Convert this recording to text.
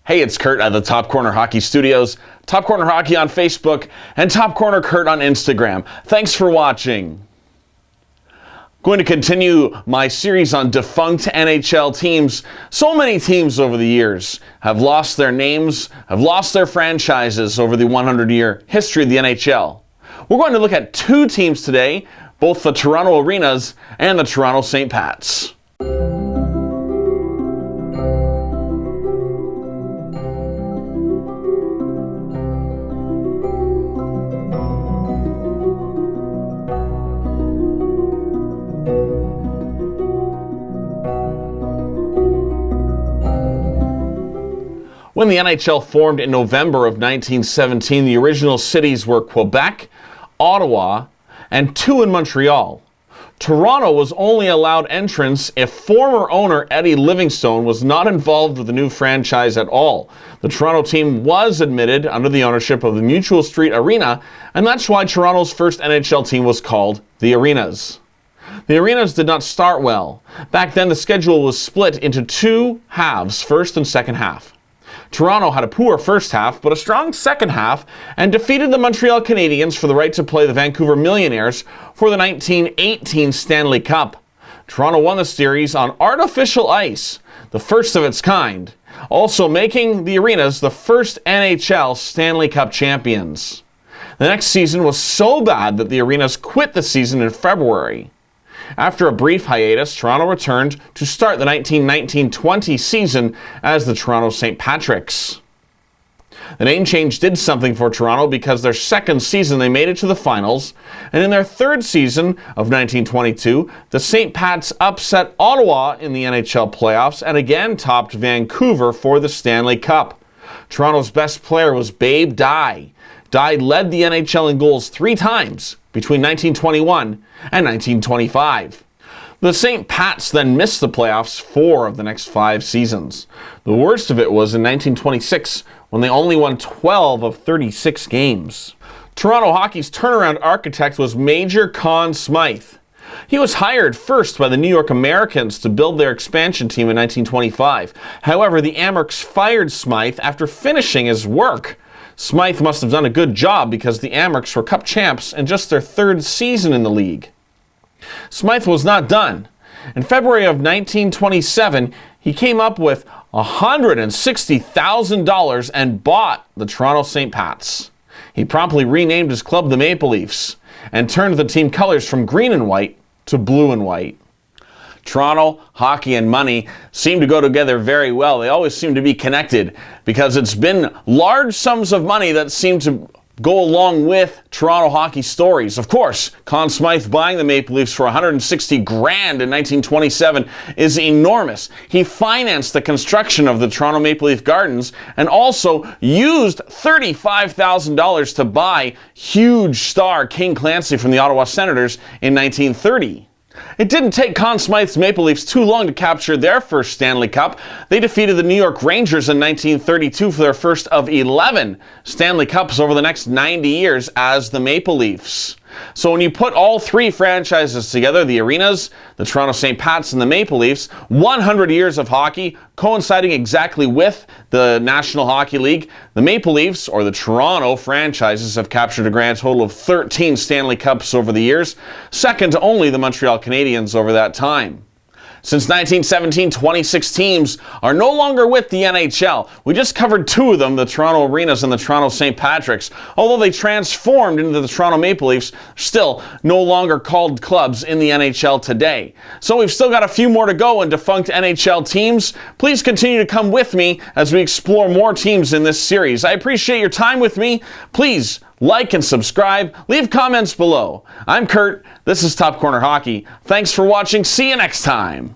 Hey, it's Kurt at the Top Corner Hockey Studios, Top Corner Hockey on Facebook, and Top Corner Kurt on Instagram. Thanks for watching. Going to continue my series on defunct NHL teams. So many teams over the years have lost their names, have lost their franchises over the 100-year history of the NHL. We're going to look at two teams today, both the Toronto Arenas and the Toronto St. Pats. When the NHL formed in November of 1917, the original cities were Quebec, Ottawa, and two in Montreal. Toronto was only allowed entrance if former owner Eddie Livingstone was not involved with the new franchise at all. The Toronto team was admitted under the ownership of the Mutual Street Arena, and that's why Toronto's first NHL team was called the Arenas. The Arenas did not start well. Back then, the schedule was split into two halves, first and second half. Toronto had a poor first half, but a strong second half, and defeated the Montreal Canadiens for the right to play the Vancouver Millionaires for the 1918 Stanley Cup. Toronto won the series on artificial ice, the first of its kind, also making the Arenas the first NHL Stanley Cup champions. The next season was so bad that the Arenas quit the season in February. After a brief hiatus, Toronto returned to start the 1919-20 season as the Toronto St. Patricks. The name change did something for Toronto because their second season they made it to the finals, and in their third season of 1922, the St. Pats upset Ottawa in the NHL playoffs and again topped Vancouver for the Stanley Cup. Toronto's best player was Babe Dye. Dye led the NHL in goals 3 times between 1921 and 1925. The St. Pats then missed the playoffs 4 of the next 5 seasons. The worst of it was in 1926 when they only won 12 of 36 games. Toronto hockey's turnaround architect was Major Conn Smythe. He was hired first by the New York Americans to build their expansion team in 1925. However, the Amerks fired Smythe after finishing his work. Smythe must have done a good job because the Amerks were Cup champs in just their 3rd season in the league. Smythe was not done. In February of 1927, he came up with $160,000 and bought the Toronto St. Pats. He promptly renamed his club the Maple Leafs and turned the team colors from green and white to blue and white. Toronto, hockey, and money seem to go together very well. They always seem to be connected because it's been large sums of money that seem to go along with Toronto hockey stories. Of course, Conn Smythe buying the Maple Leafs for $160,000 in 1927 is enormous. He financed the construction of the Toronto Maple Leaf Gardens and also used $35,000 to buy huge star King Clancy from the Ottawa Senators in 1930. It didn't take Conn Smythe's Maple Leafs too long to capture their first Stanley Cup. They defeated the New York Rangers in 1932 for their first of 11 Stanley Cups over the next 90 years as the Maple Leafs. So when you put all 3 franchises together, the Arenas, the Toronto St. Pats, and the Maple Leafs, 100 years of hockey coinciding exactly with the National Hockey League, the Maple Leafs, or the Toronto franchises, have captured a grand total of 13 Stanley Cups over the years, second to only the Montreal Canadiens over that time. Since 1917, 26 teams are no longer with the NHL. We just covered 2 of them, the Toronto Arenas and the Toronto St. Patricks. Although they transformed into the Toronto Maple Leafs, still no longer called clubs in the NHL today. So we've still got a few more to go in defunct NHL teams. Please continue to come with me as we explore more teams in this series. I appreciate your time with me. Please like and subscribe. Leave comments below. I'm Kurt. This is Top Corner Hockey. Thanks for watching. See you next time.